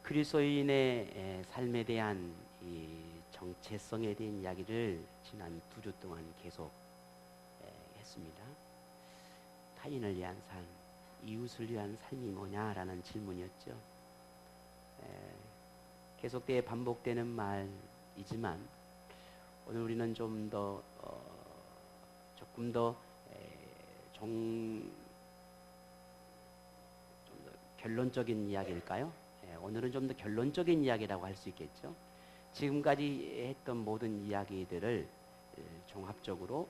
그리스도인의 삶에 대한 이 정체성에 대한 이야기를 지난 2주 동안 계속 했습니다. 타인을 위한 삶, 이웃을 위한 삶이 뭐냐라는 질문이었죠. 계속되어 반복되는 말이지만 오늘 우리는 조금 더 결론적인 이야기일까요? 오늘은 좀 더 결론적인 이야기라고 할 수 있겠죠. 지금까지 했던 모든 이야기들을 종합적으로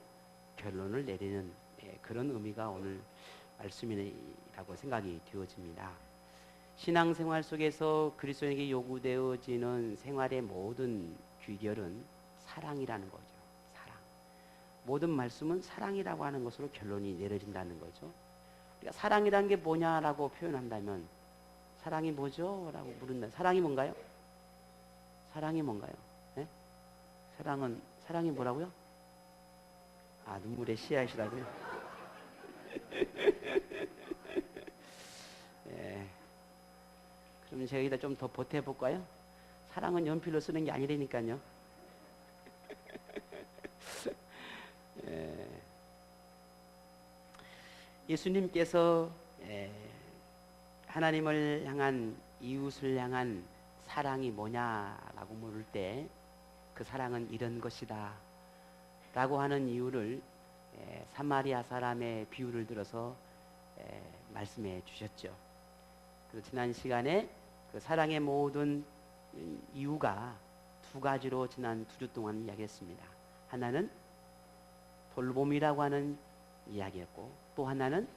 결론을 내리는 그런 의미가 오늘 말씀이라고 생각이 되어집니다. 신앙생활 속에서 그리스도인에게 요구되어지는 생활의 모든 귀결은 사랑이라는 거죠. 사랑. 모든 말씀은 사랑이라고 하는 것으로 결론이 내려진다는 거죠. 그러니까 사랑이라는 게 뭐냐라고 표현한다면 사랑이 뭐죠? 라고 물은다. 사랑이 뭔가요? 사랑이 뭔가요? 네? 사랑이 뭐라고요? 아, 눈물의 씨앗이라고요? 예. 그럼 제가 여기다 좀 더 보태볼까요? 사랑은 연필로 쓰는 게 아니라니까요. 예. 예수님께서 하나님을 향한, 이웃을 향한 사랑이 뭐냐라고 물을 때 그 사랑은 이런 것이다 라고 하는 이유를 사마리아 사람의 비유를 들어서 말씀해 주셨죠. 그래서 지난 시간에 그 사랑의 모든 이유가 두 가지로 지난 2주 동안 이야기했습니다. 하나는 돌봄이라고 하는 이야기였고, 또 하나는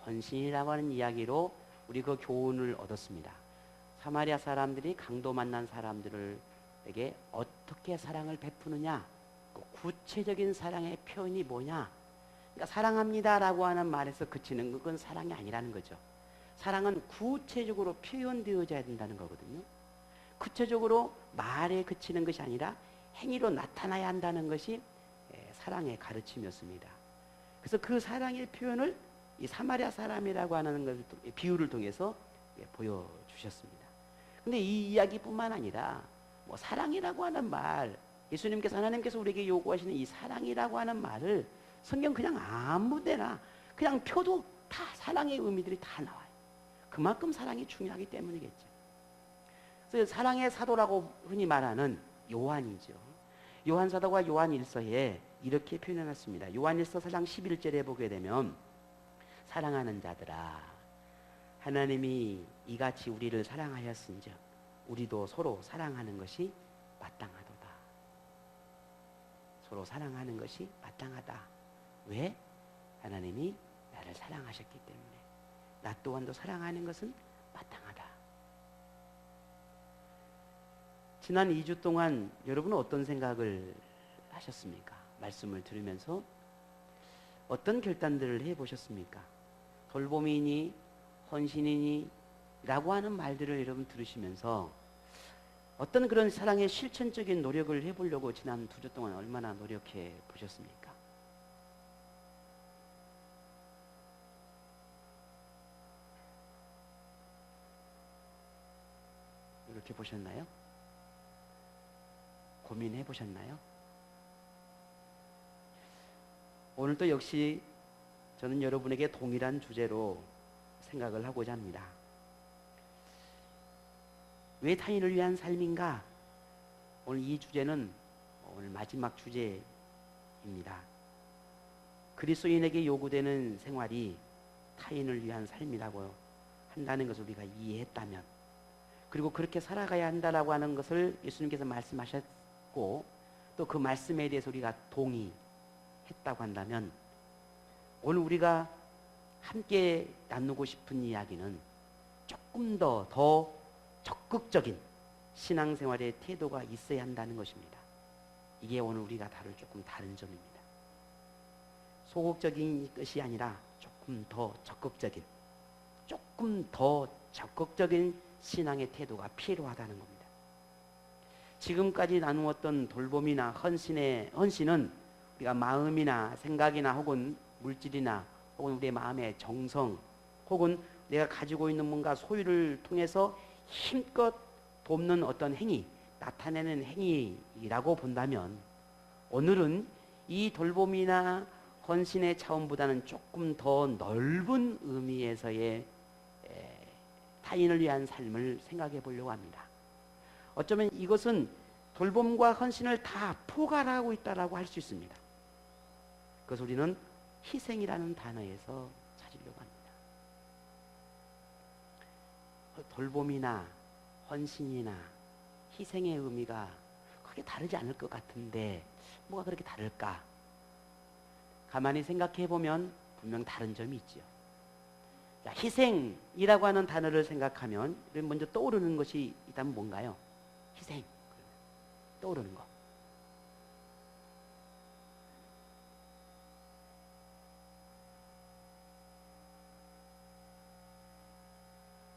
헌신이라고 하는 이야기로 우리 그 교훈을 얻었습니다. 사마리아 사람들이 강도 만난 사람들에게 어떻게 사랑을 베푸느냐, 그 구체적인 사랑의 표현이 뭐냐. 그러니까 사랑합니다라고 하는 말에서 그치는 그건 사랑이 아니라는 거죠. 사랑은 구체적으로 표현되어져야 된다는 거거든요. 구체적으로 말에 그치는 것이 아니라 행위로 나타나야 한다는 것이 사랑의 가르침이었습니다. 그래서 그 사랑의 표현을 이 사마리아 사람이라고 하는 것을, 비유를 통해서 보여주셨습니다. 근데 이 이야기뿐만 아니라 뭐 사랑이라고 하는 말, 하나님께서 우리에게 요구하시는 이 사랑이라고 하는 말을 성경 그냥 아무 데나 그냥 펴도 다 사랑의 의미들이 다 나와요. 그만큼 사랑이 중요하기 때문이겠죠. 그래서 사랑의 사도라고 흔히 말하는 요한이죠. 요한 사도가 요한 1서에 이렇게 표현해놨습니다. 요한 1서 4장 11절에 보게 되면, 사랑하는 자들아, 하나님이 이같이 우리를 사랑하였은즉 우리도 서로 사랑하는 것이 마땅하도다. 서로 사랑하는 것이 마땅하다. 왜? 하나님이 나를 사랑하셨기 때문에 나 또한도 사랑하는 것은 마땅하다. 지난 2주 동안 여러분은 어떤 생각을 하셨습니까? 말씀을 들으면서 어떤 결단들을 해보셨습니까? 돌봄이니 헌신이니 라고 하는 말들을 여러분 들으시면서 어떤 그런 사랑의 실천적인 노력을 해보려고 지난 2주 동안 얼마나 노력해 보셨습니까? 이렇게 보셨나요? 고민해 보셨나요? 오늘도 역시 저는 여러분에게 동일한 주제로 생각을 하고자 합니다. 왜 타인을 위한 삶인가? 오늘 이 주제는 오늘 마지막 주제입니다. 그리스도인에게 요구되는 생활이 타인을 위한 삶이라고 한다는 것을 우리가 이해했다면, 그리고 그렇게 살아가야 한다라고 하는 것을 예수님께서 말씀하셨고, 또 그 말씀에 대해서 우리가 동의했다고 한다면, 오늘 우리가 함께 나누고 싶은 이야기는 조금 더 적극적인 신앙생활의 태도가 있어야 한다는 것입니다. 이게 오늘 우리가 다룰 조금 다른 점입니다. 소극적인 것이 아니라 조금 더 적극적인 신앙의 태도가 필요하다는 겁니다. 지금까지 나누었던 돌봄이나 헌신은 우리가 마음이나 생각이나 혹은 물질이나 혹은 우리의 마음의 정성, 혹은 내가 가지고 있는 뭔가 소유를 통해서 힘껏 돕는 어떤 행위, 나타내는 행위라고 본다면 오늘은 이 돌봄이나 헌신의 차원보다는 조금 더 넓은 의미에서의 타인을 위한 삶을 생각해 보려고 합니다. 어쩌면 이것은 돌봄과 헌신을 다 포괄하고 있다고 할 수 있습니다. 그것을 우리는 희생이라는 단어에서 찾으려고 합니다. 돌봄이나 헌신이나 희생의 의미가 크게 다르지 않을 것 같은데 뭐가 그렇게 다를까? 가만히 생각해 보면 분명 다른 점이 있죠. 자, 희생이라고 하는 단어를 생각하면 먼저 떠오르는 것이 있다면 뭔가요? 희생. 떠오르는 거.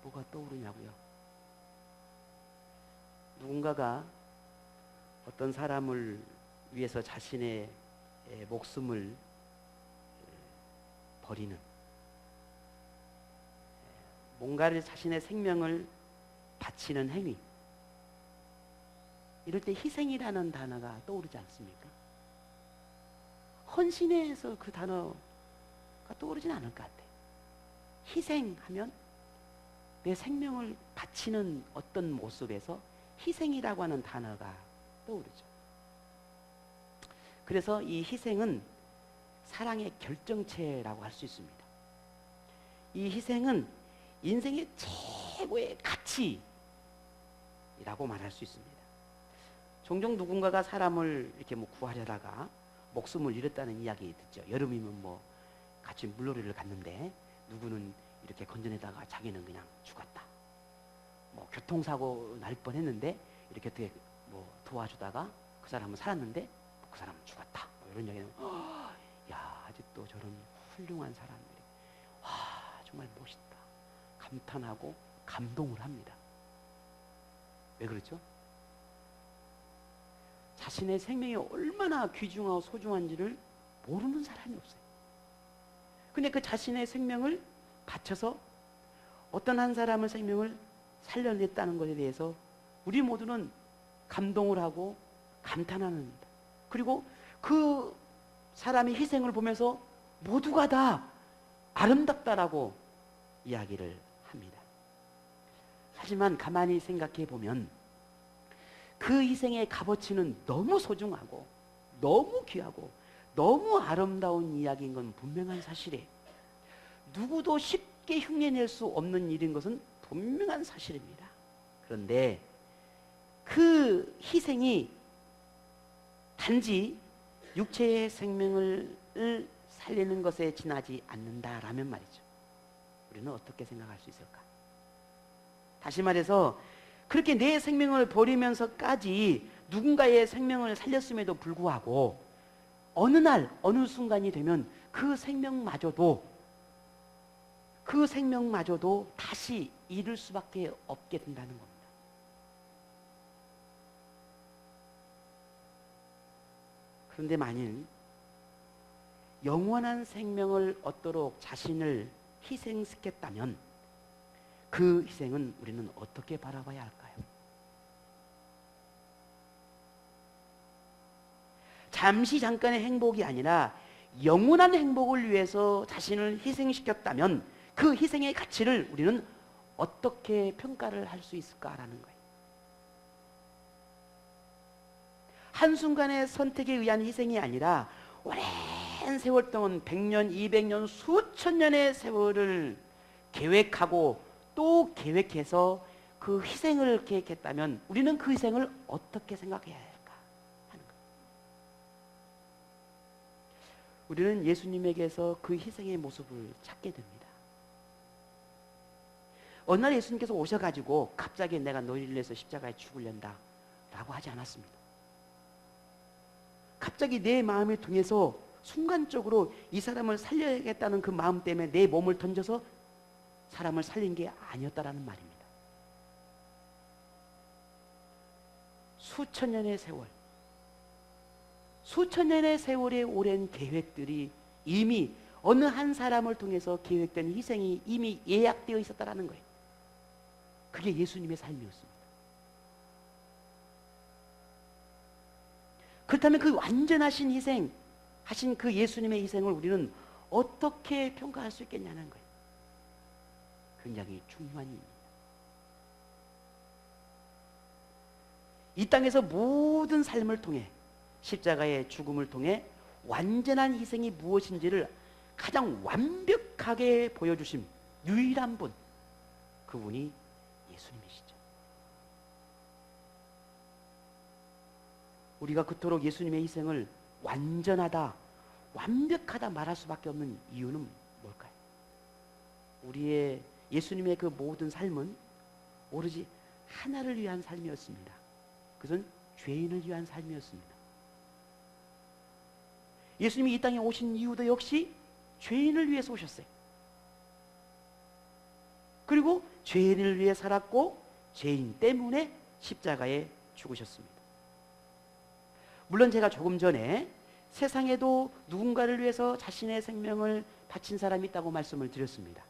뭐가 떠오르냐고요? 누군가가 어떤 사람을 위해서 자신의 목숨을 버리는, 뭔가를 자신의 생명을 바치는 행위, 이럴 때 희생이라는 단어가 떠오르지 않습니까? 헌신에서 그 단어가 떠오르진 않을 것 같아요. 희생하면 내 생명을 바치는 어떤 모습에서 희생이라고 하는 단어가 떠오르죠. 그래서 이 희생은 사랑의 결정체라고 할 수 있습니다. 이 희생은 인생의 최고의 가치라고 말할 수 있습니다. 종종 누군가가 사람을 이렇게 구하려다가 목숨을 잃었다는 이야기 듣죠. 여름이면 같이 물놀이를 갔는데 누구는 이렇게 건져내다가 자기는 그냥 죽었다. 교통사고 날 뻔했는데 이렇게 어떻게 도와주다가 그 사람은 살았는데 그 사람은 죽었다. 이런 얘기는 야, 아직도 저런 훌륭한 사람들이 와, 정말 멋있다. 감탄하고 감동을 합니다. 왜 그렇죠? 자신의 생명이 얼마나 귀중하고 소중한지를 모르는 사람이 없어요. 근데 그 자신의 생명을 바쳐서 어떤 한 사람의 생명을 살려냈다는 것에 대해서 우리 모두는 감동을 하고 감탄합니다. 그리고 그 사람의 희생을 보면서 모두가 다 아름답다라고 이야기를 합니다. 하지만 가만히 생각해 보면 그 희생의 값어치는 너무 소중하고 너무 귀하고 너무 아름다운 이야기인 건 분명한 사실이에요. 누구도 쉽게 흉내낼 수 없는 일인 것은 분명한 사실입니다. 그런데 그 희생이 단지 육체의 생명을 살리는 것에 지나지 않는다라면 말이죠. 우리는 어떻게 생각할 수 있을까? 다시 말해서 그렇게 내 생명을 버리면서까지 누군가의 생명을 살렸음에도 불구하고 어느 날 어느 순간이 되면 그 생명마저도 다시 잃을 수밖에 없게 된다는 겁니다. 그런데 만일 영원한 생명을 얻도록 자신을 희생시켰다면 그 희생은 우리는 어떻게 바라봐야 할까요? 잠시 잠깐의 행복이 아니라 영원한 행복을 위해서 자신을 희생시켰다면 그 희생의 가치를 우리는 어떻게 평가를 할 수 있을까라는 거예요. 한순간의 선택에 의한 희생이 아니라 오랜 세월 동안 100년, 200년, 수천 년의 세월을 계획하고 또 계획해서 그 희생을 계획했다면 우리는 그 희생을 어떻게 생각해야 할까 하는 거예요. 우리는 예수님에게서 그 희생의 모습을 찾게 됩니다. 어느 날 예수님께서 오셔가지고 갑자기 내가 너희를 위해서 십자가에 죽으련다 라고 하지 않았습니다. 갑자기 내 마음을 통해서 순간적으로 이 사람을 살려야겠다는 그 마음 때문에 내 몸을 던져서 사람을 살린 게 아니었다라는 말입니다. 수천 년의 세월의 오랜 계획들이 이미 어느 한 사람을 통해서 계획된 희생이 이미 예약되어 있었다라는 거예요. 그게 예수님의 삶이었습니다. 그렇다면 그 완전하신 희생 하신 그 예수님의 희생을 우리는 어떻게 평가할 수 있겠냐는 거예요. 굉장히 중요한 일입니다. 이 땅에서 모든 삶을 통해 십자가의 죽음을 통해 완전한 희생이 무엇인지를 가장 완벽하게 보여주신 유일한 분, 그분이 예수님이시죠. 우리가 그토록 예수님의 희생을 완전하다, 완벽하다 말할 수밖에 없는 이유는 뭘까요? 우리의 예수님의 그 모든 삶은 오로지 하나를 위한 삶이었습니다. 그것은 죄인을 위한 삶이었습니다. 예수님이 이 땅에 오신 이유도 역시 죄인을 위해서 오셨어요. 그리고 죄인을 위해 살았고 죄인 때문에 십자가에 죽으셨습니다. 물론 제가 조금 전에 세상에도 누군가를 위해서 자신의 생명을 바친 사람이 있다고 말씀을 드렸습니다.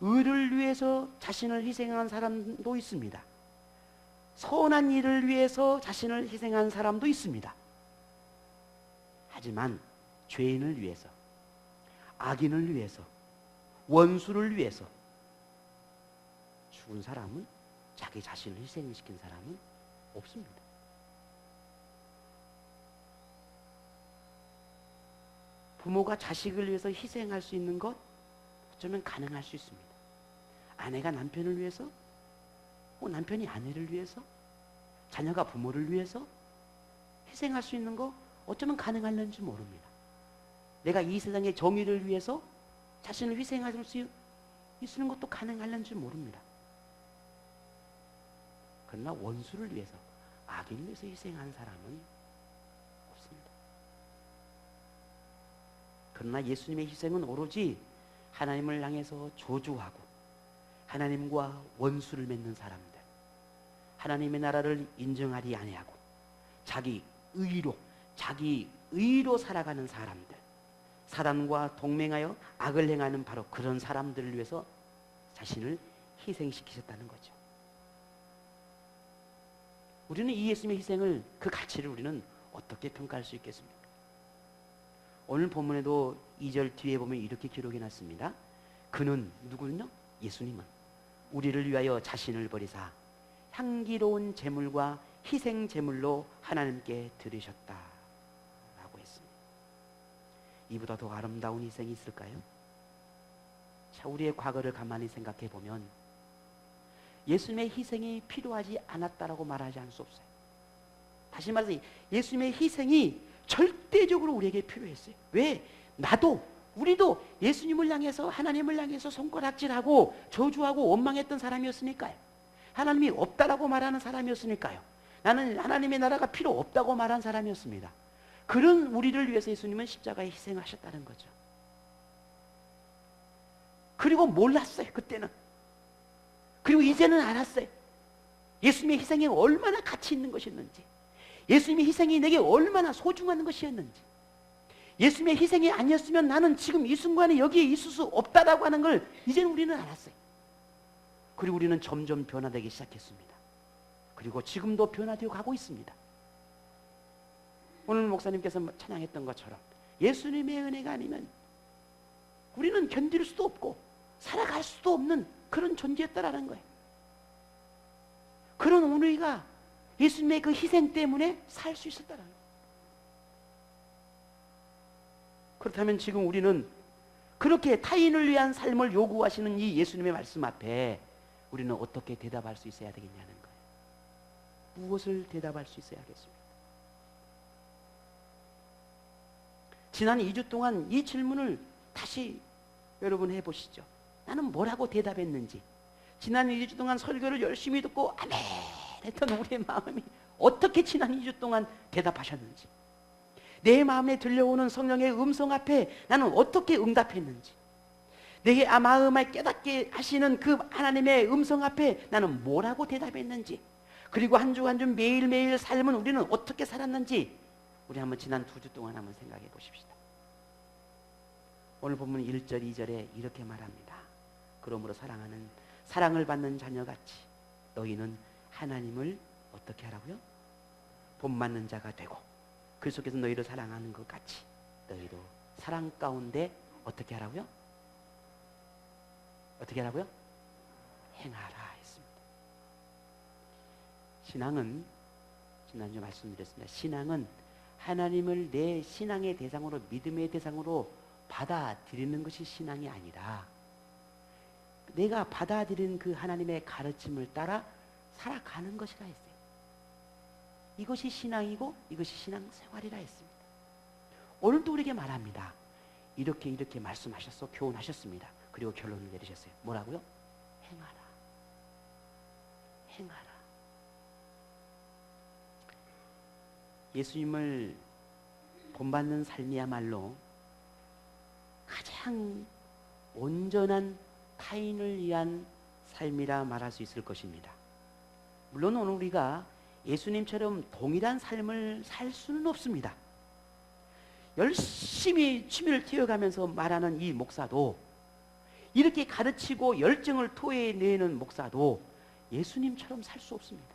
의를 위해서 자신을 희생한 사람도 있습니다. 선한 일을 위해서 자신을 희생한 사람도 있습니다. 하지만 죄인을 위해서, 악인을 위해서, 원수를 위해서 죽은 사람은, 자기 자신을 희생시킨 사람은 없습니다. 부모가 자식을 위해서 희생할 수 있는 것 어쩌면 가능할 수 있습니다. 아내가 남편을 위해서, 남편이 아내를 위해서, 자녀가 부모를 위해서 희생할 수 있는 거 어쩌면 가능할는지 모릅니다. 내가 이 세상의 정의를 위해서 자신을 희생할 수 있는 것도 가능할는지 모릅니다. 그러나 원수를 위해서, 악인을 위해서 희생한 사람은 없습니다. 그러나 예수님의 희생은 오로지 하나님을 향해서 저주하고 하나님과 원수를 맺는 사람들, 하나님의 나라를 인정하지 아니하고 자기 의로 살아가는 사람들, 사단과 동맹하여 악을 행하는 바로 그런 사람들을 위해서 자신을 희생시키셨다는 거죠. 우리는 이 예수님의 희생을, 그 가치를 우리는 어떻게 평가할 수 있겠습니까? 오늘 본문에도 2절 뒤에 보면 이렇게 기록해 놨습니다. 그는, 누구는요? 예수님은 우리를 위하여 자신을 버리사 향기로운 제물과 희생 제물로 하나님께 드리셨다 라고 했습니다. 이보다 더 아름다운 희생이 있을까요? 자, 우리의 과거를 가만히 생각해 보면 예수님의 희생이 필요하지 않았다라고 말하지 않을 수 없어요. 다시 말해서 예수님의 희생이 절대적으로 우리에게 필요했어요. 왜? 우리도 예수님을 향해서, 하나님을 향해서 손가락질하고 저주하고 원망했던 사람이었으니까요. 하나님이 없다라고 말하는 사람이었으니까요. 나는 하나님의 나라가 필요 없다고 말한 사람이었습니다. 그런 우리를 위해서 예수님은 십자가에 희생하셨다는 거죠. 그리고 몰랐어요, 그때는. 그리고 이제는 알았어요. 예수님의 희생이 얼마나 가치 있는 것이었는지, 예수님의 희생이 내게 얼마나 소중한 것이었는지, 예수님의 희생이 아니었으면 나는 지금 이 순간에 여기에 있을 수 없다라고 하는 걸 이제는 우리는 알았어요. 그리고 우리는 점점 변화되기 시작했습니다. 그리고 지금도 변화되어 가고 있습니다. 오늘 목사님께서 찬양했던 것처럼 예수님의 은혜가 아니면 우리는 견딜 수도 없고 살아갈 수도 없는 그런 존재였다라는 거예요. 그런 우리가 예수님의 그 희생 때문에 살 수 있었다라는 거예요. 그렇다면 지금 우리는 그렇게 타인을 위한 삶을 요구하시는 이 예수님의 말씀 앞에 우리는 어떻게 대답할 수 있어야 되겠냐는 거예요. 무엇을 대답할 수 있어야 하겠습니까? 지난 2주 동안 이 질문을 다시 여러분 해보시죠. 나는 뭐라고 대답했는지, 지난 2주 동안 설교를 열심히 듣고 아멘 했던 우리의 마음이 어떻게 지난 2주 동안 대답하셨는지, 내 마음에 들려오는 성령의 음성 앞에 나는 어떻게 응답했는지, 내게 마음을 깨닫게 하시는 그 하나님의 음성 앞에 나는 뭐라고 대답했는지, 그리고 한 주 한 주 매일매일 삶은 우리는 어떻게 살았는지 우리 한번 지난 2주 동안 한번 생각해 보십시다. 오늘 본문 1절 2절에 이렇게 말합니다. 그러므로 사랑하는 사랑을 받는 자녀같이 너희는 하나님을 어떻게 하라고요? 본받는 자가 되고 그 속에서 너희를 사랑하는 것 같이 너희도 사랑 가운데 어떻게 하라고요? 어떻게 하라고요? 행하라 했습니다. 신앙은 지난주 말씀드렸습니다. 신앙은 하나님을 내 신앙의 대상으로 믿음의 대상으로 받아들이는 것이 신앙이 아니라 내가 받아들인 그 하나님의 가르침을 따라 살아가는 것이라 했어요. 이것이 신앙이고 이것이 신앙생활이라 했습니다. 오늘도 우리에게 말합니다. 이렇게 말씀하셨어, 교훈하셨습니다. 그리고 결론을 내리셨어요. 뭐라고요? 행하라. 행하라. 예수님을 본받는 삶이야말로 가장 온전한 타인을 위한 삶이라 말할 수 있을 것입니다. 물론 오늘 우리가 예수님처럼 동일한 삶을 살 수는 없습니다. 열심히 취미를 튀어가면서 말하는 이 목사도, 이렇게 가르치고 열정을 토해내는 목사도 예수님처럼 살 수 없습니다.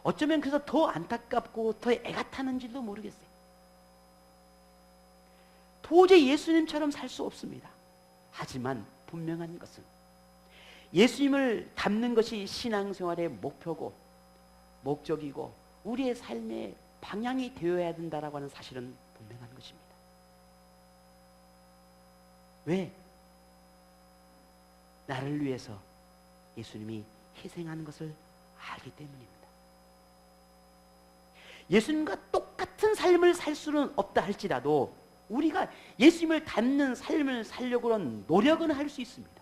어쩌면 그래서 더 안타깝고 더 애가 타는지도 모르겠어요. 도저히 예수님처럼 살 수 없습니다. 하지만 분명한 것은 예수님을 닮는 것이 신앙생활의 목표고 목적이고 우리의 삶의 방향이 되어야 된다라고 하는 사실은 분명한 것입니다. 왜? 나를 위해서 예수님이 희생하는 것을 알기 때문입니다. 예수님과 똑같은 삶을 살 수는 없다 할지라도 우리가 예수님을 닮는 삶을 살려고 하는 노력은 할 수 있습니다.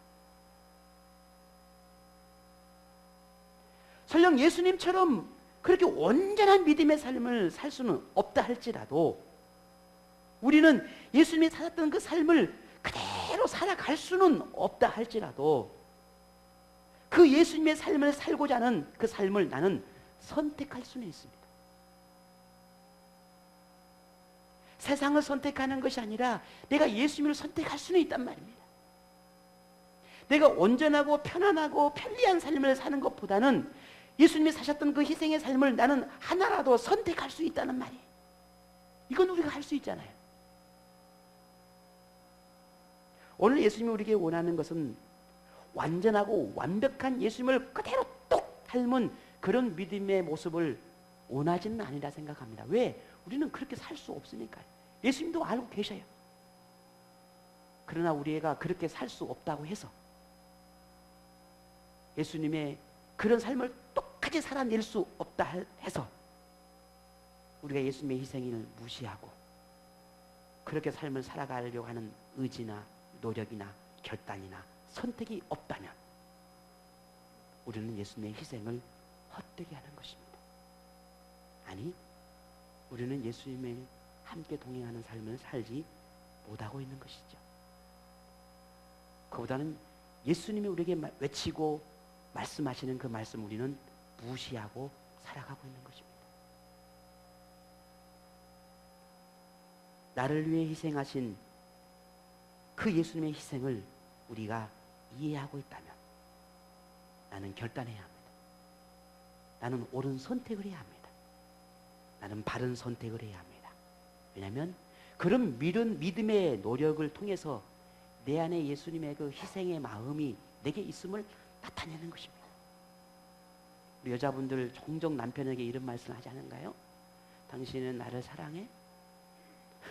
설령 예수님처럼 그렇게 온전한 믿음의 삶을 살 수는 없다 할지라도 우리는 예수님이 살았던 그 삶을 그대로 살아갈 수는 없다 할지라도 그 예수님의 삶을 살고자 하는 그 삶을 나는 선택할 수는 있습니다. 세상을 선택하는 것이 아니라 내가 예수님을 선택할 수는 있단 말입니다. 내가 온전하고 편안하고 편리한 삶을 사는 것보다는 예수님이 사셨던 그 희생의 삶을 나는 하나라도 선택할 수 있다는 말이에요. 이건 우리가 할 수 있잖아요. 오늘 예수님이 우리에게 원하는 것은 완전하고 완벽한 예수님을 그대로 똑 닮은 그런 믿음의 모습을 원하지는 아니라 생각합니다. 왜? 우리는 그렇게 살 수 없으니까요. 예수님도 알고 계셔요. 그러나 우리가 그렇게 살 수 없다고 해서 예수님의 그런 삶을 똑같이 살아낼 수 없다 해서 우리가 예수님의 희생을 무시하고 그렇게 삶을 살아가려고 하는 의지나 노력이나 결단이나 선택이 없다면 우리는 예수님의 희생을 헛되게 하는 것입니다. 아니, 우리는 예수님의 함께 동행하는 삶을 살지 못하고 있는 것이죠. 그보다는 예수님이 우리에게 외치고 말씀하시는 그 말씀 우리는 무시하고 살아가고 있는 것입니다. 나를 위해 희생하신 그 예수님의 희생을 우리가 이해하고 있다면 나는 결단해야 합니다. 나는 옳은 선택을 해야 합니다. 나는 바른 선택을 해야 합니다. 왜냐하면 그런 믿음의 노력을 통해서 내 안에 예수님의 그 희생의 마음이 내게 있음을 나타내는 것입니다. 우리 여자분들 종종 남편에게 이런 말씀을 하지 않은가요? 당신은 나를 사랑해?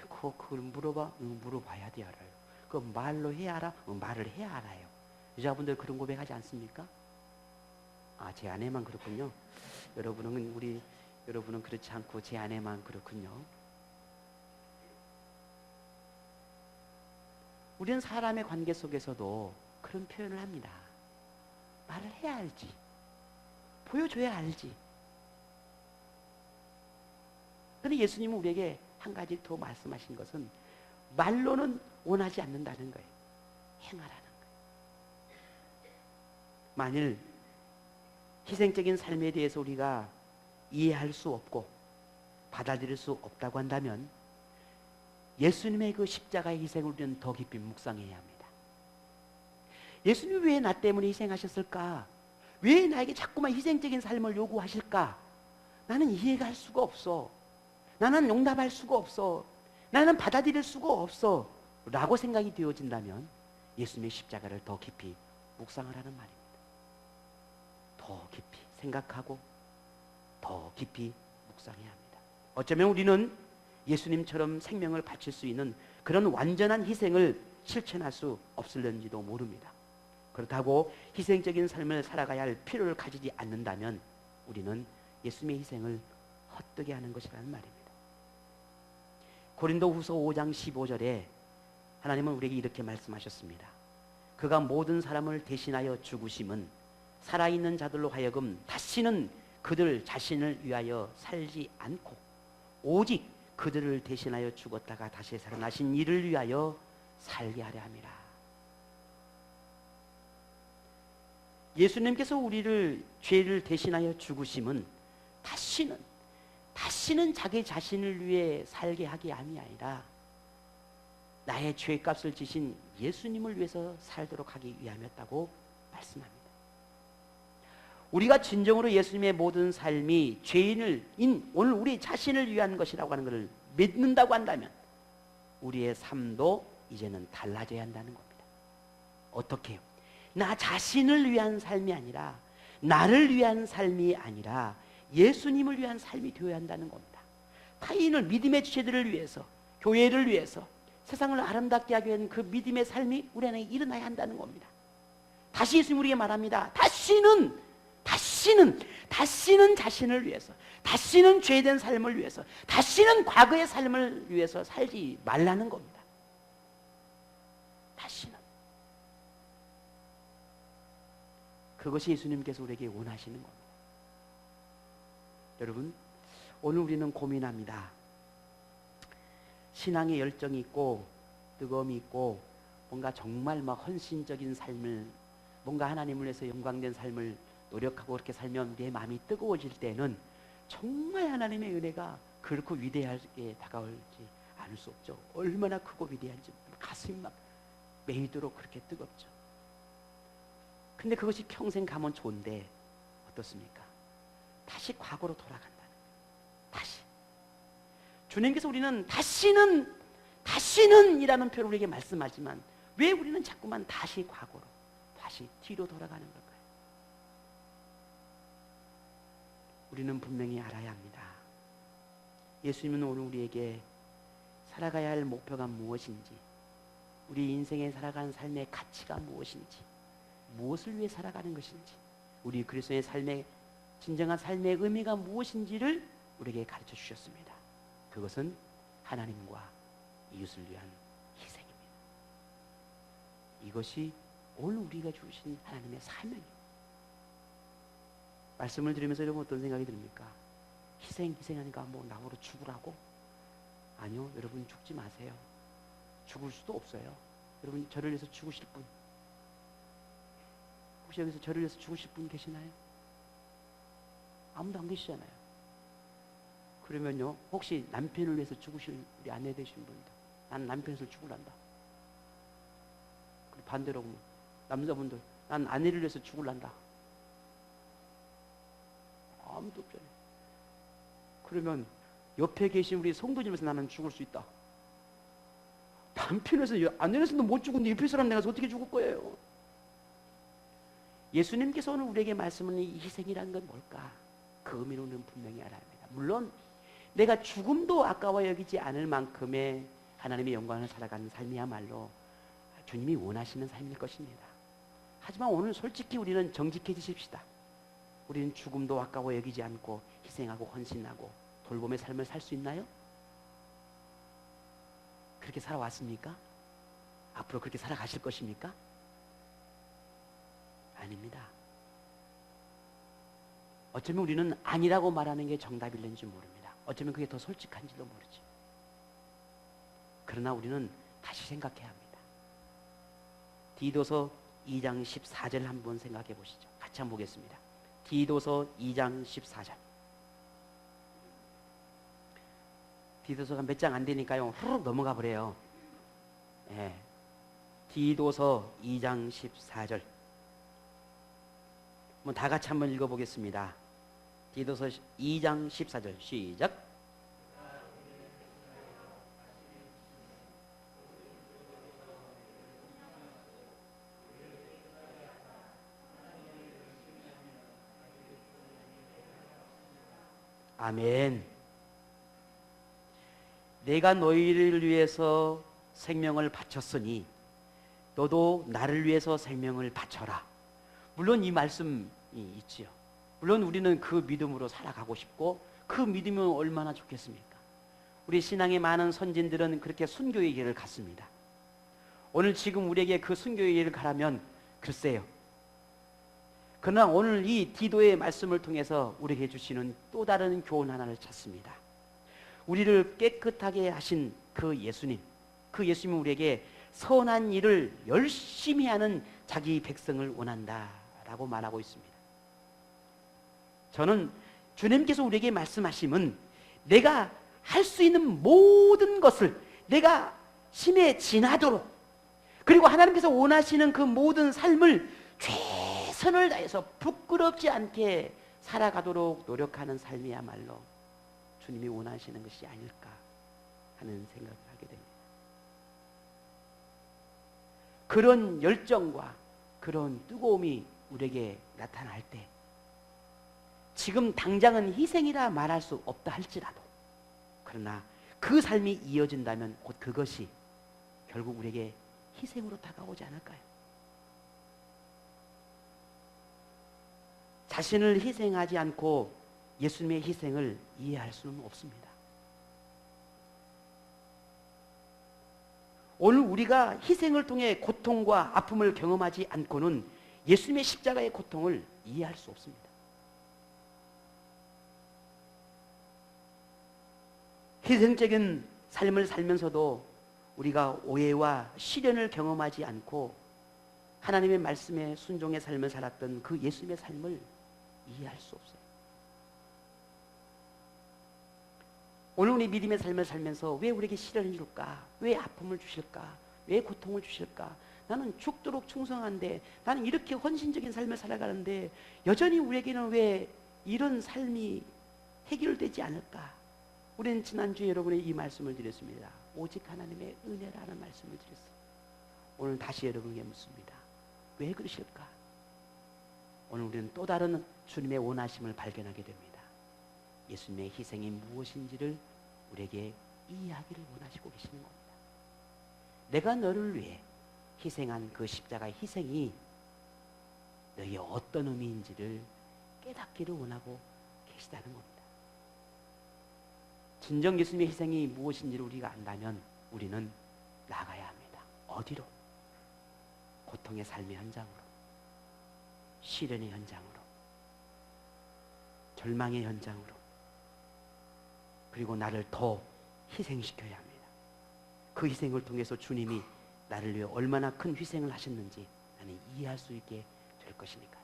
그걸 물어봐? 물어봐야 돼 알아요. 그 말로 해야 알아? 말을 해야 알아요. 여자분들 그런 고백하지 않습니까? 아, 제 아내만 그렇군요. 여러분은 그렇지 않고 제 아내만 그렇군요. 우리는 사람의 관계 속에서도 그런 표현을 합니다. 말을 해야 알지. 보여줘야 알지. 그런데 예수님은 우리에게 한 가지 더 말씀하신 것은 말로는 원하지 않는다는 거예요. 행하라는 거예요. 만일 희생적인 삶에 대해서 우리가 이해할 수 없고 받아들일 수 없다고 한다면 예수님의 그 십자가의 희생을 우리는 더 깊이 묵상해야 합니다. 예수님이 왜 나 때문에 희생하셨을까? 왜 나에게 자꾸만 희생적인 삶을 요구하실까? 나는 이해가 할 수가 없어. 나는 용납할 수가 없어. 나는 받아들일 수가 없어. 라고 생각이 되어진다면 예수님의 십자가를 더 깊이 묵상을 하는 말입니다. 더 깊이 생각하고 더 깊이 묵상해야 합니다. 어쩌면 우리는 예수님처럼 생명을 바칠 수 있는 그런 완전한 희생을 실천할 수 없을는지도 모릅니다. 그렇다고 희생적인 삶을 살아가야 할 필요를 가지지 않는다면 우리는 예수님의 희생을 헛되게 하는 것이라는 말입니다. 고린도후서 5장 15절에 하나님은 우리에게 이렇게 말씀하셨습니다. 그가 모든 사람을 대신하여 죽으심은 살아있는 자들로 하여금 다시는 그들 자신을 위하여 살지 않고 오직 그들을 대신하여 죽었다가 다시 살아나신 이를 위하여 살게 하려 함이라. 예수님께서 우리를 죄를 대신하여 죽으심은 다시는 자기 자신을 위해 살게 하기 함이 아니라 나의 죄값을 지신 예수님을 위해서 살도록 하기 위함이었다고 말씀합니다. 우리가 진정으로 예수님의 모든 삶이 오늘 우리 자신을 위한 것이라고 하는 것을 믿는다고 한다면 우리의 삶도 이제는 달라져야 한다는 겁니다. 어떻게 해요? 나 자신을 위한 삶이 아니라 나를 위한 삶이 아니라 예수님을 위한 삶이 되어야 한다는 겁니다. 타인을 믿음의 지체들을 위해서 교회를 위해서 세상을 아름답게 하기 위한 그 믿음의 삶이 우리 안에 일어나야 한다는 겁니다. 다시 예수님 우리에게 말합니다. 다시는 자신을 위해서, 다시는 죄된 삶을 위해서, 다시는 과거의 삶을 위해서 살지 말라는 겁니다. 다시는. 그것이 예수님께서 우리에게 원하시는 겁니다. 여러분, 오늘 우리는 고민합니다. 신앙의 열정이 있고 뜨거움이 있고 뭔가 정말 막 헌신적인 삶을, 뭔가 하나님을 위해서 영광된 삶을 노력하고 그렇게 살면 우리의 마음이 뜨거워질 때는 정말 하나님의 은혜가 그렇고 위대하게 다가올지 않을 수 없죠. 얼마나 크고 위대한지 가슴이 막 메이도록 그렇게 뜨겁죠. 근데 그것이 평생 가면 좋은데 어떻습니까? 다시 과거로 돌아간다는 거예요. 다시. 주님께서 우리는 다시는 이라는 표를 우리에게 말씀하지만 왜 우리는 자꾸만 다시 과거로, 다시 뒤로 돌아가는 걸까요? 우리는 분명히 알아야 합니다. 예수님은 오늘 우리에게 살아가야 할 목표가 무엇인지, 우리 인생에 살아가는 삶의 가치가 무엇인지, 무엇을 위해 살아가는 것인지, 우리 그리스도의 삶의 진정한 삶의 의미가 무엇인지를 우리에게 가르쳐 주셨습니다. 그것은 하나님과 이웃을 위한 희생입니다. 이것이 오늘 우리가 주신 하나님의 사명입니다. 말씀을 드리면서 여러분 어떤 생각이 듭니까? 희생하니까 뭐 나보러 죽으라고? 아니요, 여러분 죽지 마세요. 죽을 수도 없어요. 여러분 저를 위해서 죽으실 분, 혹시 여기서 저를 위해서 죽으실 분 계시나요? 아무도 안 계시잖아요. 그러면요, 혹시 남편을 위해서 죽으실 우리 아내 되신 분들, 난 남편에서 죽으란다. 그리고 반대로 남자분들, 난 아내를 위해서 죽을란다. 아무도 없잖아요. 그러면 옆에 계신 우리 성도님에서 나는 죽을 수 있다. 남편에서 아내에서도 못 죽은데 옆에 사람 내가 어떻게 죽을 거예요? 예수님께서 오늘 우리에게 말씀하는 이 희생이라는 건 뭘까? 그 의미는 우리는 분명히 알아야 합니다. 물론 내가 죽음도 아까워 여기지 않을 만큼의 하나님의 영광을 살아가는 삶이야말로 주님이 원하시는 삶일 것입니다. 하지만 오늘 솔직히 우리는 정직해지십시다. 우리는 죽음도 아까워 여기지 않고 희생하고 헌신하고 돌봄의 삶을 살 수 있나요? 그렇게 살아왔습니까? 앞으로 그렇게 살아가실 것입니까? 아닙니다. 어쩌면 우리는 아니라고 말하는 게 정답일는지 모릅니다. 어쩌면 그게 더 솔직한지도 모르지. 그러나 우리는 다시 생각해야 합니다. 디도서 2장 14절 한번 생각해 보시죠. 같이 한번 보겠습니다. 디도서 2장 14절. 디도서가 몇 장 안 되니까요, 후루룩 넘어가 버려요. 예. 디도서 2장 14절. 다 같이 한번 읽어보겠습니다. 디도서 2장 14절 시작. 아멘. 내가 너희를 위해서 생명을 바쳤으니 너도 나를 위해서 생명을 바쳐라. 물론 이 말씀이 있지요. 물론 우리는 그 믿음으로 살아가고 싶고 그 믿음은 얼마나 좋겠습니까? 우리 신앙의 많은 선진들은 그렇게 순교의 길을 갔습니다. 오늘 지금 우리에게 그 순교의 길을 가라면 글쎄요. 그러나 오늘 이 디도의 말씀을 통해서 우리에게 주시는 또 다른 교훈 하나를 찾습니다. 우리를 깨끗하게 하신 그 예수님, 그 예수님은 우리에게 선한 일을 열심히 하는 자기 백성을 원한다라고 말하고 있습니다. 저는 주님께서 우리에게 말씀하심은 내가 할 수 있는 모든 것을 내가 심에 지나도록, 그리고 하나님께서 원하시는 그 모든 삶을 최선을 다해서 부끄럽지 않게 살아가도록 노력하는 삶이야말로 주님이 원하시는 것이 아닐까 하는 생각을 하게 됩니다. 그런 열정과 그런 뜨거움이 우리에게 나타날 때 지금 당장은 희생이라 말할 수 없다 할지라도, 그러나 그 삶이 이어진다면 곧 그것이 결국 우리에게 희생으로 다가오지 않을까요? 자신을 희생하지 않고 예수님의 희생을 이해할 수는 없습니다. 오늘 우리가 희생을 통해 고통과 아픔을 경험하지 않고는 예수님의 십자가의 고통을 이해할 수 없습니다. 희생적인 삶을 살면서도 우리가 오해와 시련을 경험하지 않고 하나님의 말씀에 순종의 삶을 살았던 그 예수님의 삶을 이해할 수 없어요. 오늘 우리 믿음의 삶을 살면서 왜 우리에게 시련을 줄까? 왜 아픔을 주실까? 왜 고통을 주실까? 나는 죽도록 충성한데, 나는 이렇게 헌신적인 삶을 살아가는데 여전히 우리에게는 왜 이런 삶이 해결되지 않을까? 우리는 지난주에 여러분의 이 말씀을 드렸습니다. 오직 하나님의 은혜라는 말씀을 드렸어요. 오늘 다시 여러분에게 묻습니다. 왜 그러실까? 오늘 우리는 또 다른 주님의 원하심을 발견하게 됩니다. 예수님의 희생이 무엇인지를 우리에게 이해하기를 원하시고 계시는 겁니다. 내가 너를 위해 희생한 그 십자가의 희생이 너희의 어떤 의미인지를 깨닫기를 원하고 계시다는 겁니다. 진정 예수님의 희생이 무엇인지를 우리가 안다면 우리는 나가야 합니다. 어디로? 고통의 삶의 현장으로, 시련의 현장으로, 절망의 현장으로, 그리고 나를 더 희생시켜야 합니다. 그 희생을 통해서 주님이 나를 위해 얼마나 큰 희생을 하셨는지 나는 이해할 수 있게 될 것이니까요.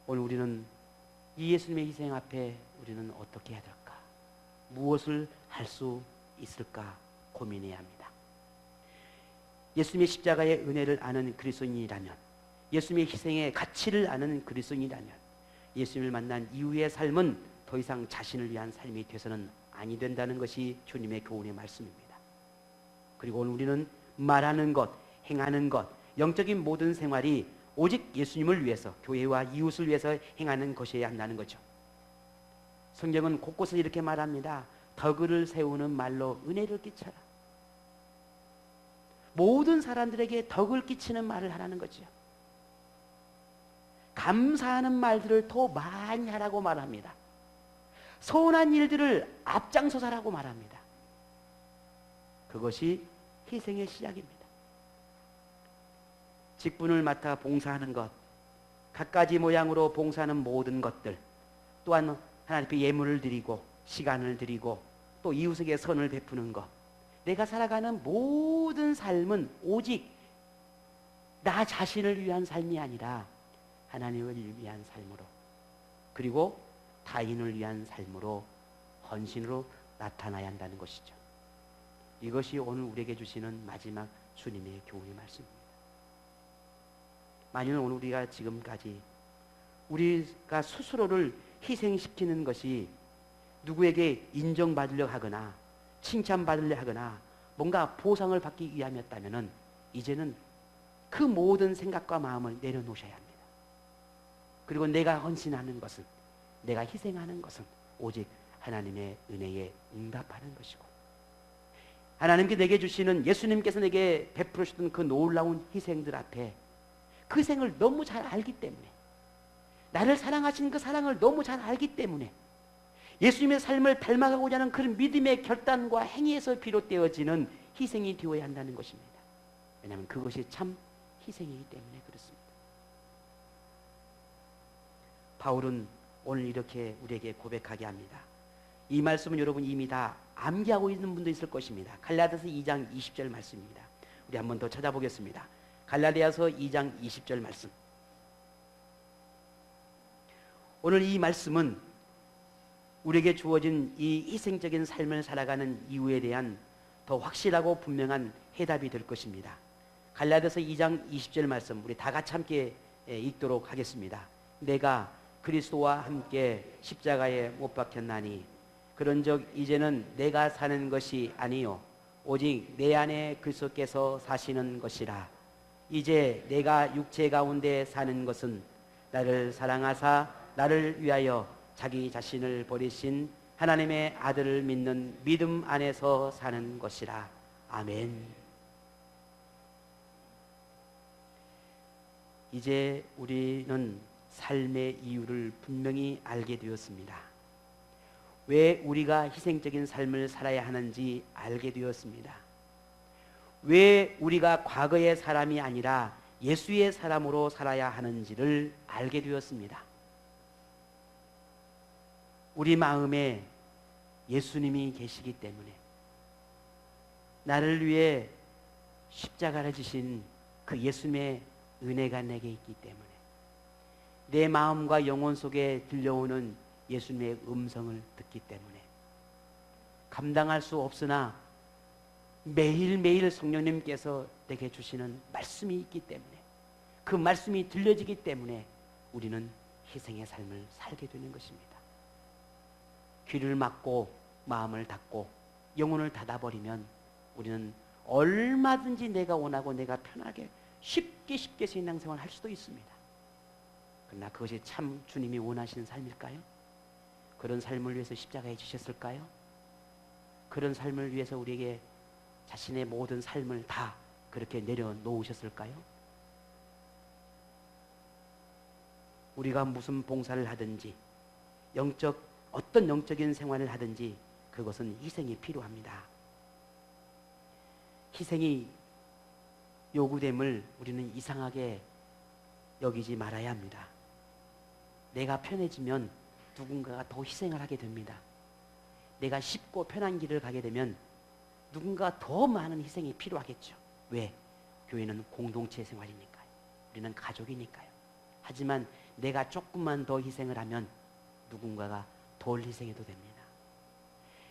오늘 우리는 이 예수님의 희생 앞에 우리는 어떻게 해야 될까? 무엇을 할 수 있을까 고민해야 합니다. 예수님의 십자가의 은혜를 아는 그리스도인이라면, 예수님의 희생의 가치를 아는 그리스도인이라면 예수님을 만난 이후의 삶은 더 이상 자신을 위한 삶이 돼서는 아니 된다는 것이 주님의 교훈의 말씀입니다. 그리고 오늘 우리는 말하는 것, 행하는 것, 영적인 모든 생활이 오직 예수님을 위해서, 교회와 이웃을 위해서 행하는 것이어야 한다는 거죠. 성경은 곳곳에 이렇게 말합니다. 덕을 세우는 말로 은혜를 끼쳐라. 모든 사람들에게 덕을 끼치는 말을 하라는 거죠. 감사하는 말들을 더 많이 하라고 말합니다. 선한 일들을 앞장서사라고 말합니다. 그것이 희생의 시작입니다. 직분을 맡아 봉사하는 것, 갖가지 모양으로 봉사하는 모든 것들, 또한 하나님 앞에 예물을 드리고 시간을 드리고 또 이웃에게 선을 베푸는 것, 내가 살아가는 모든 삶은 오직 나 자신을 위한 삶이 아니라 하나님을 위한 삶으로, 그리고 타인을 위한 삶으로, 헌신으로 나타나야 한다는 것이죠. 이것이 오늘 우리에게 주시는 마지막 주님의 교훈의 말씀입니다. 만일 오늘 우리가 지금까지 우리가 스스로를 희생시키는 것이 누구에게 인정받으려 하거나 칭찬받으려 하거나 뭔가 보상을 받기 위함이었다면 이제는 그 모든 생각과 마음을 내려놓으셔야 합니다. 그리고 내가 헌신하는 것은, 내가 희생하는 것은 오직 하나님의 은혜에 응답하는 것이고, 하나님께 내게 주시는, 예수님께서 내게 베풀어 주셨던 그 놀라운 희생들 앞에 그 희생을 너무 잘 알기 때문에, 나를 사랑하신 그 사랑을 너무 잘 알기 때문에 예수님의 삶을 닮아가고자 하는 그런 믿음의 결단과 행위에서 비롯되어지는 희생이 되어야 한다는 것입니다. 왜냐하면 그것이 참 희생이기 때문에 그렇습니다. 바울은 오늘 이렇게 우리에게 고백하게 합니다. 이 말씀은 여러분 이미 다 암기하고 있는 분도 있을 것입니다. 갈라디아서 2장 20절 말씀입니다. 우리 한번 더 찾아보겠습니다. 갈라디아서 2장 20절 말씀. 오늘 이 말씀은 우리에게 주어진 이 희생적인 삶을 살아가는 이유에 대한 더 확실하고 분명한 해답이 될 것입니다. 갈라디아서 2장 20절 말씀 우리 다 같이 함께 읽도록 하겠습니다. 내가 그리스도와 함께 십자가에 못 박혔나니 그런즉 이제는 내가 사는 것이 아니요 오직 내 안에 그리스도께서 사시는 것이라. 이제 내가 육체 가운데 사는 것은 나를 사랑하사 나를 위하여 자기 자신을 버리신 하나님의 아들을 믿는 믿음 안에서 사는 것이라. 아멘. 이제 우리는 삶의 이유를 분명히 알게 되었습니다. 왜 우리가 희생적인 삶을 살아야 하는지 알게 되었습니다. 왜 우리가 과거의 사람이 아니라 예수의 사람으로 살아야 하는지를 알게 되었습니다. 우리 마음에 예수님이 계시기 때문에, 나를 위해 십자가를 지신 그 예수님의 은혜가 내게 있기 때문에, 내 마음과 영혼 속에 들려오는 예수님의 음성을 듣기 때문에 감당할 수 없으나 매일매일 성령님께서 내게 주시는 말씀이 있기 때문에, 그 말씀이 들려지기 때문에 우리는 희생의 삶을 살게 되는 것입니다. 귀를 막고 마음을 닫고 영혼을 닫아버리면 우리는 얼마든지 내가 원하고 내가 편하게 쉽게 신앙생활을 할 수도 있습니다. 그러나 그것이 참 주님이 원하시는 삶일까요? 그런 삶을 위해서 십자가에 지셨을까요? 그런 삶을 위해서 우리에게 자신의 모든 삶을 다 그렇게 내려놓으셨을까요? 우리가 무슨 봉사를 하든지 어떤 영적인 생활을 하든지 그것은 희생이 필요합니다. 희생이 요구됨을 우리는 이상하게 여기지 말아야 합니다. 내가 편해지면 누군가가 더 희생을 하게 됩니다. 내가 쉽고 편한 길을 가게 되면 누군가 더 많은 희생이 필요하겠죠. 왜? 교회는 공동체 생활이니까요. 우리는 가족이니까요. 하지만 내가 조금만 더 희생을 하면 누군가가 덜 희생해도 됩니다.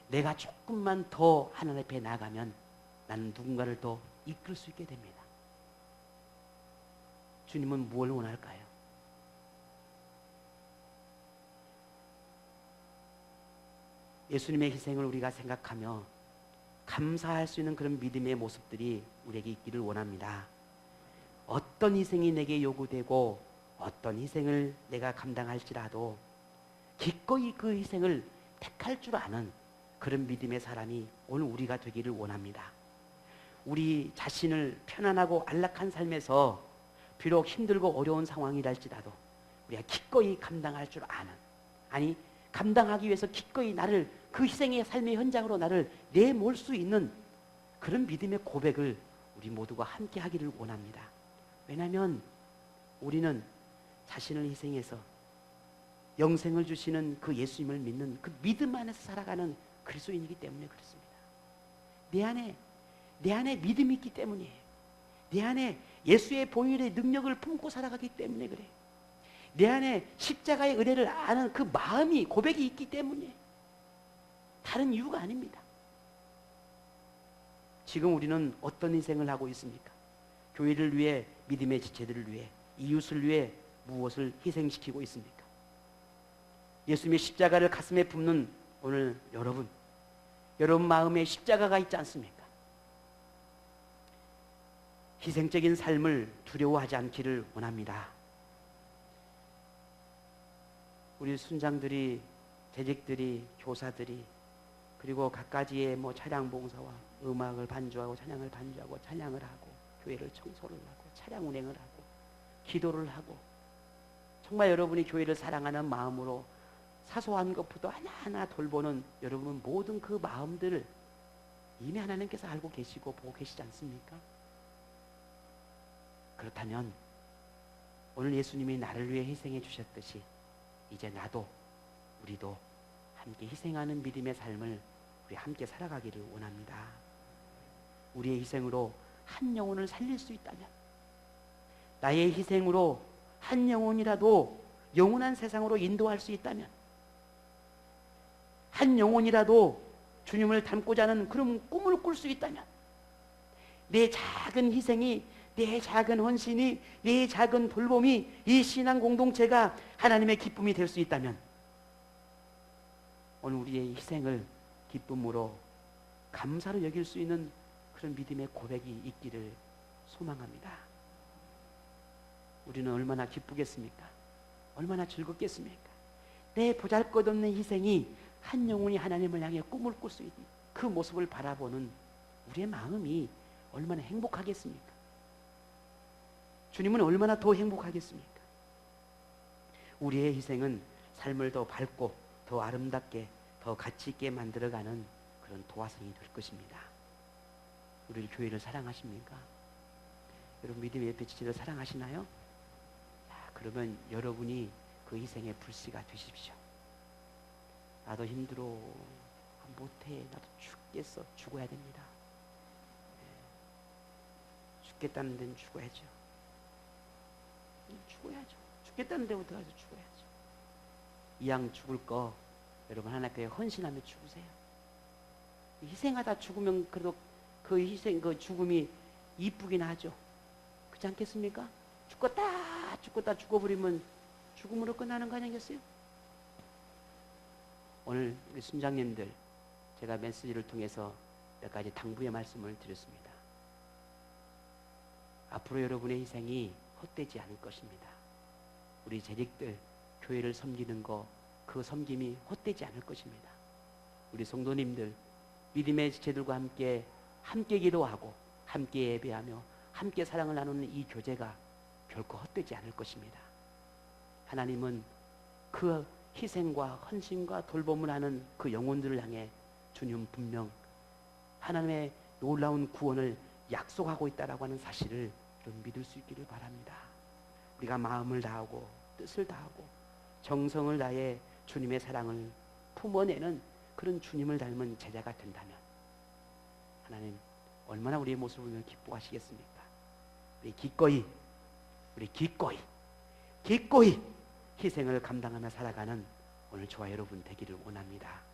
내가 조금만 더 하나님 앞에 나가면 나는 누군가를 더 이끌 수 있게 됩니다. 주님은 무엇을 원할까요? 예수님의 희생을 우리가 생각하며 감사할 수 있는 그런 믿음의 모습들이 우리에게 있기를 원합니다. 어떤 희생이 내게 요구되고 어떤 희생을 내가 감당할지라도 기꺼이 그 희생을 택할 줄 아는 그런 믿음의 사람이 오늘 우리가 되기를 원합니다. 우리 자신을 편안하고 안락한 삶에서 비록 힘들고 어려운 상황이랄지라도 우리가 기꺼이 감당할 줄 아는, 아니 감당하기 위해서 기꺼이 나를 그 희생의 삶의 현장으로 나를 내몰 수 있는 그런 믿음의 고백을 우리 모두가 함께 하기를 원합니다. 왜냐하면 우리는 자신을 희생해서 영생을 주시는 그 예수님을 믿는 그 믿음 안에서 살아가는 그리스도인이기 때문에 그렇습니다. 내 안에 믿음이 있기 때문이에요. 내 안에 예수의 보혈의 능력을 품고 살아가기 때문에 그래요. 내 안에 십자가의 은혜를 아는 그 마음이, 고백이 있기 때문에 다른 이유가 아닙니다. 지금 우리는 어떤 희생을 하고 있습니까? 교회를 위해, 믿음의 지체들을 위해, 이웃을 위해 무엇을 희생시키고 있습니까? 예수님의 십자가를 가슴에 품는 오늘 여러분 마음에 십자가가 있지 않습니까? 희생적인 삶을 두려워하지 않기를 원합니다. 우리 순장들이, 재직들이, 교사들이, 그리고 갖가지의 차량 봉사와 음악을 반주하고 찬양을 반주하고 찬양을 하고 교회를 청소를 하고 차량 운행을 하고 기도를 하고, 정말 여러분이 교회를 사랑하는 마음으로 사소한 것부터 하나하나 돌보는 여러분 모든 그 마음들을 이미 하나님께서 알고 계시고 보고 계시지 않습니까? 그렇다면 오늘 예수님이 나를 위해 희생해 주셨듯이 이제 우리도 함께 희생하는 믿음의 삶을 우리 함께 살아가기를 원합니다. 우리의 희생으로 한 영혼을 살릴 수 있다면, 나의 희생으로 한 영혼이라도 영원한 세상으로 인도할 수 있다면, 한 영혼이라도 주님을 닮고자 하는 그런 꿈을 꿀 수 있다면, 내 작은 희생이, 내 작은 헌신이, 내 작은 돌봄이 이 신앙 공동체가 하나님의 기쁨이 될 수 있다면, 오늘 우리의 희생을 기쁨으로 감사로 여길 수 있는 그런 믿음의 고백이 있기를 소망합니다. 우리는 얼마나 기쁘겠습니까? 얼마나 즐겁겠습니까? 내 보잘것없는 희생이 한 영혼이 하나님을 향해 꿈을 꿀 수 있는 그 모습을 바라보는 우리의 마음이 얼마나 행복하겠습니까? 주님은 얼마나 더 행복하겠습니까? 우리의 희생은 삶을 더 밝고 더 아름답게, 더 가치 있게 만들어가는 그런 도화선이 될 것입니다. 우리 교회를 사랑하십니까? 여러분 믿음의 예배지체를 사랑하시나요? 그러면 여러분이 그 희생의 불씨가 되십시오. 나도 힘들어, 못해, 나도 죽겠어, 죽어야 됩니다. 죽겠다는 데는 죽어야죠. 죽겠다는 데부터 가서 죽어야죠. 이왕 죽을 거 여러분 하나님께 헌신하며 죽으세요. 희생하다 죽으면 그래도 그 희생, 그 죽음이 이쁘긴 하죠. 그렇지 않겠습니까? 죽었다 죽어버리면 죽음으로 끝나는 거 아니겠어요? 오늘 우리 순장님들, 제가 메시지를 통해서 몇 가지 당부의 말씀을 드렸습니다. 앞으로 여러분의 희생이 헛되지 않을 것입니다. 우리 재직들, 교회를 섬기는 거, 그 섬김이 헛되지 않을 것입니다. 우리 성도님들, 믿음의 지체들과 함께 기도하고 함께 예배하며 함께 사랑을 나누는 이 교제가 결코 헛되지 않을 것입니다. 하나님은 그 희생과 헌신과 돌봄을 하는 그 영혼들을 향해 주님 분명 하나님의 놀라운 구원을 약속하고 있다라고 하는 사실을 좀 믿을 수 있기를 바랍니다. 우리가 마음을 다하고 뜻을 다하고 정성을 다해 주님의 사랑을 품어내는 그런 주님을 닮은 제자가 된다면 하나님 얼마나 우리의 모습을 보면 기뻐하시겠습니까? 우리 기꺼이 희생을 감당하며 살아가는 오늘 저와 여러분 되기를 원합니다.